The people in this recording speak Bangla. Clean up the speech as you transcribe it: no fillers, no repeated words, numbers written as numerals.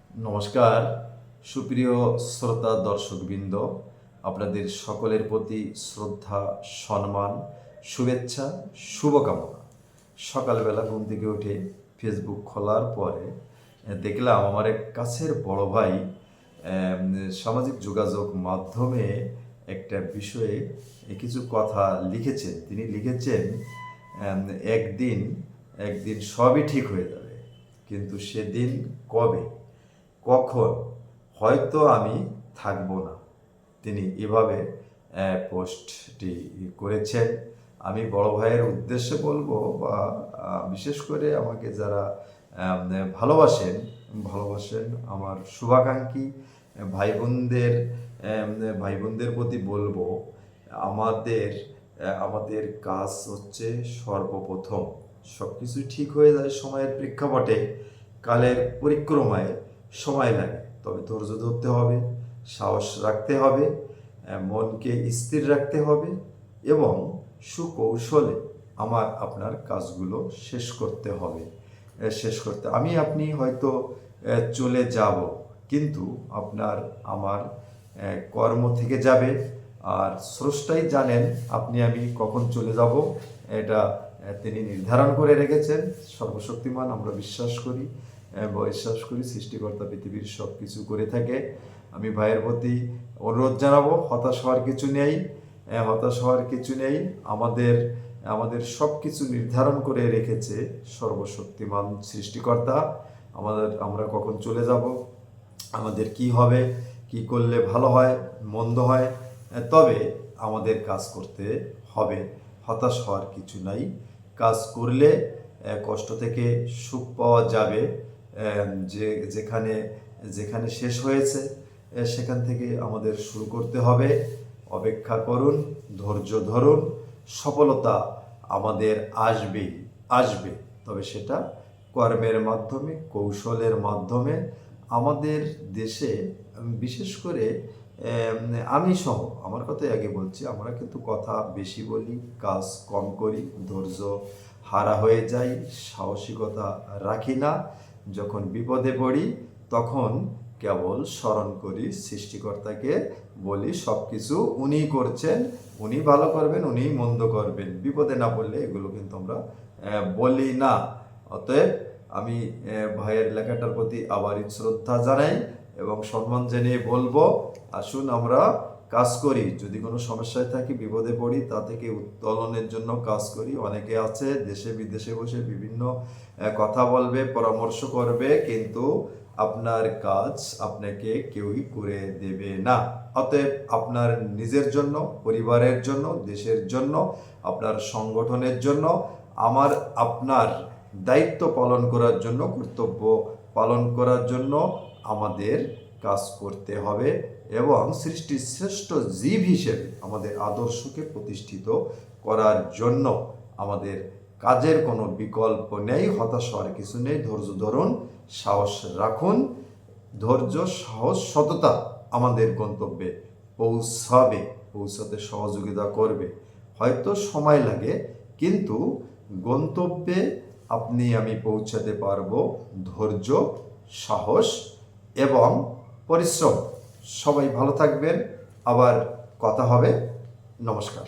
নমস্কার সুপ্রিয় শ্রোতা দর্শকবৃন্দ, আপনাদের সকলের প্রতি শ্রদ্ধা, সম্মান, শুভেচ্ছা, শুভকামনা। সকালবেলা ঘুম থেকে উঠে ফেসবুক খোলার পরে দেখলাম আমার এক কাছের বড় ভাই সামাজিক যোগাযোগ মাধ্যমে একটা বিষয়ে কিছু কথা লিখেছেন। তিনি লিখেছেন, আম, একদিন একদিন সবই ঠিক হয়ে যাবে, কিন্তু সেদিন কবে, কখন, হয়তো আমি থাকবো না। তিনি এভাবে পোস্টটি করেছেন। আমি বড় ভাইয়ের উদ্দেশ্যে বলবো, বা বিশেষ করে আমাকে যারা আম, ভালোবাসেন ভালোবাসেন আমার শুভাকাঙ্ক্ষী ভাই বোনদের ভাই বোনদের প্রতি বলবো, আমাদের আমাদের কাজ হচ্ছে সর্বপ্রথম। সব কিছুই ঠিক হয়ে যায় সময়ের প্রেক্ষাপটে, কালের পরিক্রমায় সময় লাগে। তবে ধৈর্য ধরতে হবে, সাহস রাখতে হবে, মনকে স্থির রাখতে হবে এবং সুকৌশলে আপনার কাজগুলো শেষ করতে হবে। আমি আপনি হয়তো চলে যাব, কিন্তু আমার কর্ম থেকে যাবে। আর স্রষ্টাই জানেন আপনি আমি কখন চলে যাব, এটা তিনি নির্ধারণ করে রেখেছেন। সর্বশক্তিমান আমরা বিশ্বাস করি সৃষ্টিকর্তা পৃথিবীর সব কিছু করে থাকে। আমি ভাইয়ের প্রতি অনুরোধ জানাবো, হতাশ হওয়ার কিছু নেই। আমাদের আমাদের সব কিছু নির্ধারণ করে রেখেছে সর্বশক্তিমান সৃষ্টিকর্তা। আমরা কখন চলে যাব, আমাদের কি হবে, কি করলে ভালো হয়, মন্দ হয়, তবে আমাদের কাজ করতে হবে। হতাশ হওয়ার কিছু নাই। কাজ করলে কষ্ট থেকে সুখ পাওয়া যাবে। যে যেখানে যেখানে শেষ হয়েছে সেখান থেকে আমাদের শুরু করতে হবে। অপেক্ষা করুন, ধৈর্য ধরুন, সফলতা আমাদের আসবে। তবে সেটা কর্মের মাধ্যমে, কৌশলের মাধ্যমে। আমাদের দেশে বিশেষ করে আমি সহ, আমার কথাই আগে বলছি, আমরা কিন্তু কথা বেশি বলি, কাজ কম করি, ধৈর্য হারা হয়ে যাই, সাহসিকতা রাখি না। যখন বিপদে পড়ি তখন কেবল স্মরণ করি সৃষ্টিকর্তাকে, বলি সব কিছু উনিই করছেন, উনি ভালো করবেন, উনি মন্দ করবেন। বিপদে না পড়লে এগুলো কিন্তু আমরা বলি না। অতএব আমি ভাইয়ের লেখাটার প্রতি আবারই শ্রদ্ধা জানাই এবং সম্মান জানিয়ে বলবো, আসুন আমরা কাজ করি। যদি কোনো সমস্যায় থাকি, বিপদে পড়ি, তা থেকে উত্তোলনের জন্য কাজ করি। অনেকে আছে দেশে বিদেশে বসে বিভিন্ন কথা বলবে, পরামর্শ করবে, কিন্তু আপনার কাজ আপনাকে কেউই করে দেবে না। অতএব আপনার নিজের জন্য, পরিবারের জন্য, দেশের জন্য, আপনার সংগঠনের জন্য, আপনার দায়িত্ব পালন করার জন্য, কর্তব্য পালন করার জন্য আমাদের কাজ করতে হবে এবং সৃষ্টির শ্রেষ্ঠ জীব হিসেবে আমাদের আদর্শকে প্রতিষ্ঠিত করার জন্য আমাদের কাজের কোনো বিকল্প নেই। হতাশ হওয়ার কিছু নেই। ধৈর্য ধরুন, সাহস রাখুন। ধৈর্য, সাহস, সততা আমাদের গন্তব্যে পৌঁছাতে সহযোগিতা করবে। হয়তো সময় লাগে, কিন্তু গন্তব্যে আপনি আমি পৌঁছাতে পারবো ধৈর্য, সাহস এবং পরিশ্রম। সবাই ভালো থাকবেন। আবার কথা হবে। নমস্কার।